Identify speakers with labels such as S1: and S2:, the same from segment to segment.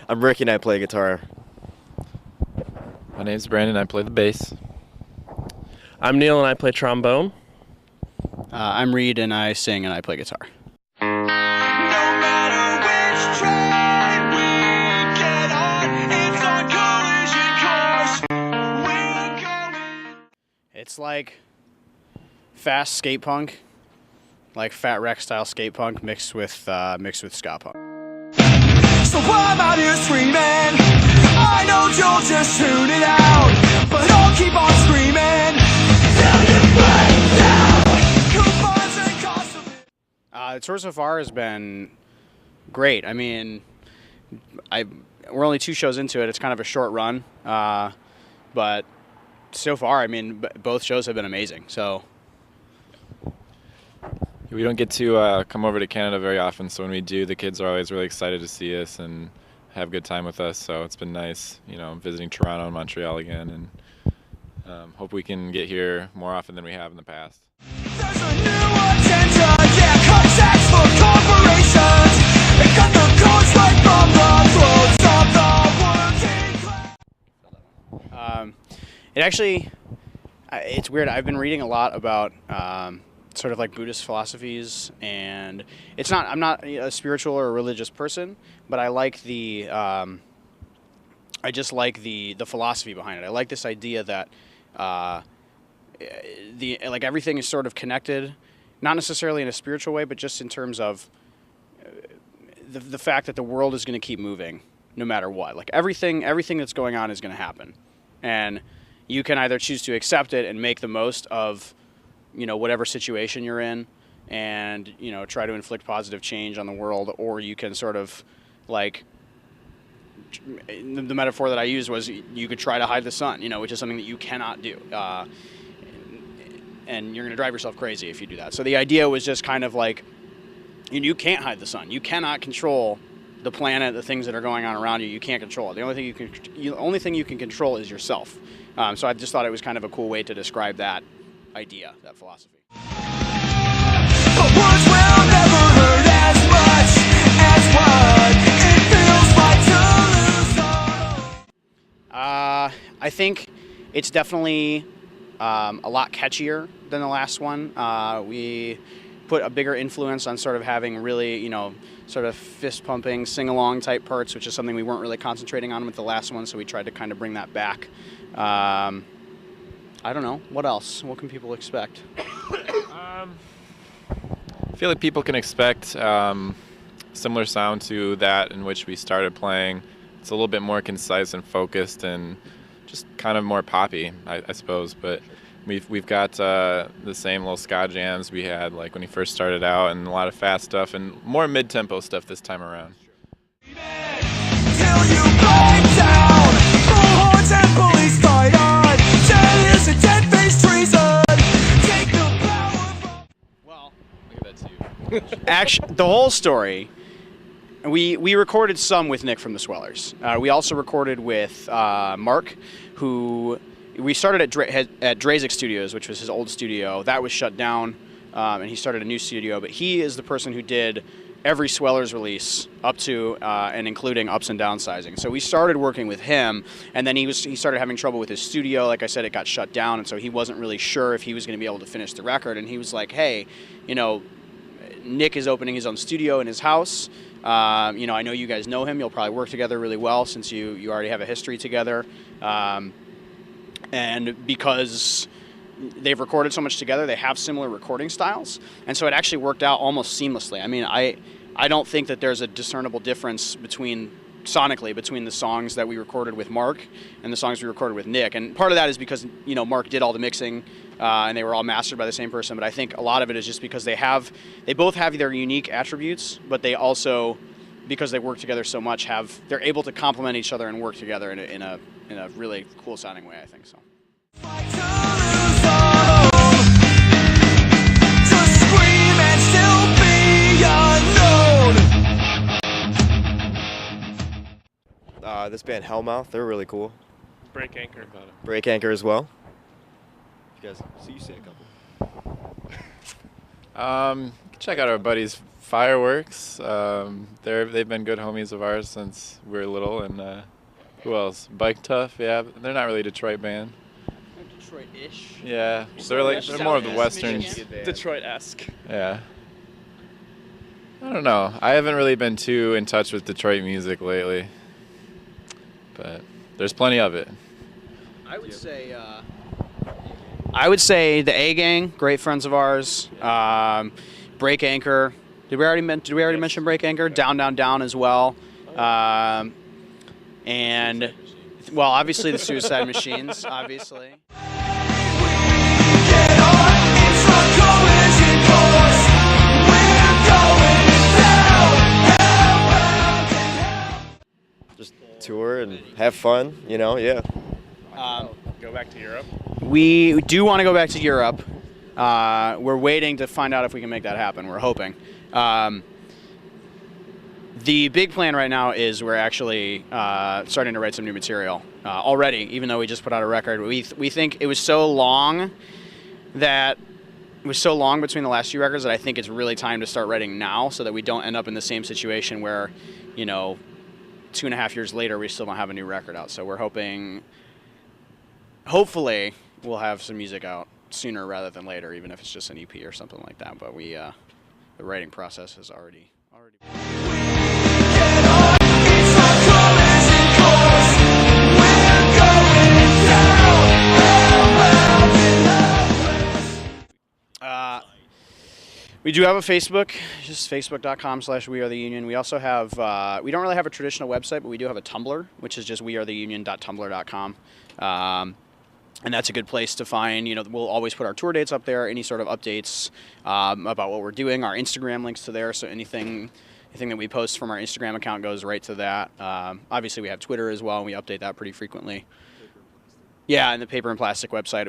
S1: I'm Ricky and I play guitar.
S2: My name's Brandon, I play the bass.
S3: I'm Neil and I play trombone.
S4: I'm Reed and I sing and I play guitar. It's like fast skate punk, like Fat Wreck style skate punk mixed with ska punk.
S5: So I'm out here screaming, I know you'll just tune it out, but I'll keep on screaming till you break down. Coupons and cost of it.
S4: The tour so far has been great. I mean, we're only 2 shows into it. It's kind of a short run, but so far, I mean, both shows have been amazing. So
S2: We don't get to come over to Canada very often, so when we do, the kids are always really excited to see us and have a good time with us. So it's been nice, visiting Toronto and Montreal again, and hope we can get here more often than we have in the past.
S5: There's a new agenda, yeah, contracts for corporations. They cut the codes right from the throats of the working class.
S4: it actually, it's weird. I've been reading a lot about sort of like Buddhist philosophies, and I'm not a spiritual or a religious person, but I like I just like the philosophy behind it. I like this idea that everything is sort of connected, not necessarily in a spiritual way, but just in terms of the fact that the world is going to keep moving no matter what. Like everything that's going on is going to happen, and you can either choose to accept it and make the most of whatever situation you're in, and try to inflict positive change on the world, or you can sort of like, the metaphor that I used was you could try to hide the sun, which is something that you cannot do, and you're going to drive yourself crazy if you do that. So the idea was just kind of like, you can't hide the sun. You cannot control the planet, the things that are going on around you. You can't control it. The only thing you can control is yourself. So I just thought it was kind of a cool way to describe that idea, that philosophy.
S5: But words will never hurt as much as what it feels like to lose all.
S4: I think it's definitely a lot catchier than the last one. We put a bigger influence on sort of having really, sort of fist-pumping, sing-along type parts, which is something we weren't really concentrating on with the last one, so we tried to kind of bring that back. I don't know. What else? What can people expect?
S2: I feel like people can expect similar sound to that in which we started playing. It's a little bit more concise and focused and just kind of more poppy, I suppose. But we've got the same little ska jams we had like when we first started out, and a lot of fast stuff and more mid-tempo stuff this time around.
S5: Till you break down, bullhorns and police fight on. Dead is a dead-faced treason. Take the power from.
S4: Well,
S2: Look at that too.
S4: actually, the whole story, we recorded some with Nick from the Swellers. We also recorded with Mark, who we started at Drazik Studios, which was his old studio. That was shut down, and he started a new studio. But he is the person who did every Swellers release up to and including ups and downsizing. So we started working with him, and then he started having trouble with his studio. Like I said, it got shut down, and so he wasn't really sure if he was going to be able to finish the record. And he was like, "Hey, Nick is opening his own studio in his house. I know you guys know him. You'll probably work together really well since you already have a history together." And because they've recorded so much together, they have similar recording styles, and so it actually worked out almost seamlessly. I mean, I don't think that there's a discernible difference sonically between the songs that we recorded with Mark and the songs we recorded with Nick. And part of that is because Mark did all the mixing, and they were all mastered by the same person. But I think a lot of it is just because they both have their unique attributes, but they also, because they work together so much, they're able to complement each other and work together in a really cool sounding way, I think so.
S5: Fight to lose all. To scream and still be unknown.
S1: This band Hellmouth, they're really cool.
S3: Break Anchor.
S1: Break Anchor as well. You guys, so you say a couple.
S2: Check out our buddies Fireworks. They've been good homies of ours since we were little. And who else? Bike Tough. Yeah, they're not really a Detroit band.
S4: Detroit-ish.
S2: Yeah, they're more of the Western.
S3: Detroit-esque.
S2: Yeah. I don't know. I haven't really been too in touch with Detroit music lately, but there's plenty of it.
S4: I would say the A Gang, great friends of ours. Break Anchor. Did we already mention Break Anchor? Down, Down, Down as well. And well, obviously the Suicide Machines, obviously.
S5: Get on, it's a collision course. We're going down,
S1: Just tour and have fun, you know, yeah.
S3: Go back to Europe.
S4: We do want to go back to Europe. We're waiting to find out if we can make that happen. We're hoping. The big plan right now is we're actually starting to write some new material already, even though we just put out a record. We think it was so long between the last few records that I think it's really time to start writing now so that we don't end up in the same situation where, 2.5 years later we still don't have a new record out. So we're hopefully we'll have some music out sooner rather than later, even if it's just an EP or something like that. But the writing process is already.
S5: Get on, it's a collision course. We're going down,
S4: We do have a Facebook, just facebook.com/wearetheunion. We also have, we don't really have a traditional website, but we do have a Tumblr, which is just wearetheunion.tumblr.com. And that's a good place to find, we'll always put our tour dates up there, any sort of updates about what we're doing. Our Instagram links to there, so anything that we post from our Instagram account goes right to that. Obviously, we have Twitter as well, and we update that pretty frequently. Yeah, and the Paper and Plastic website,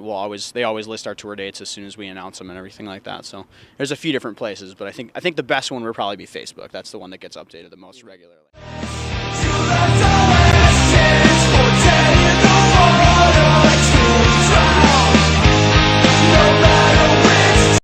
S4: they always list our tour dates as soon as we announce them and everything like that. So there's a few different places, but I think the best one would probably be Facebook. That's the one that gets updated the most regularly.
S5: you left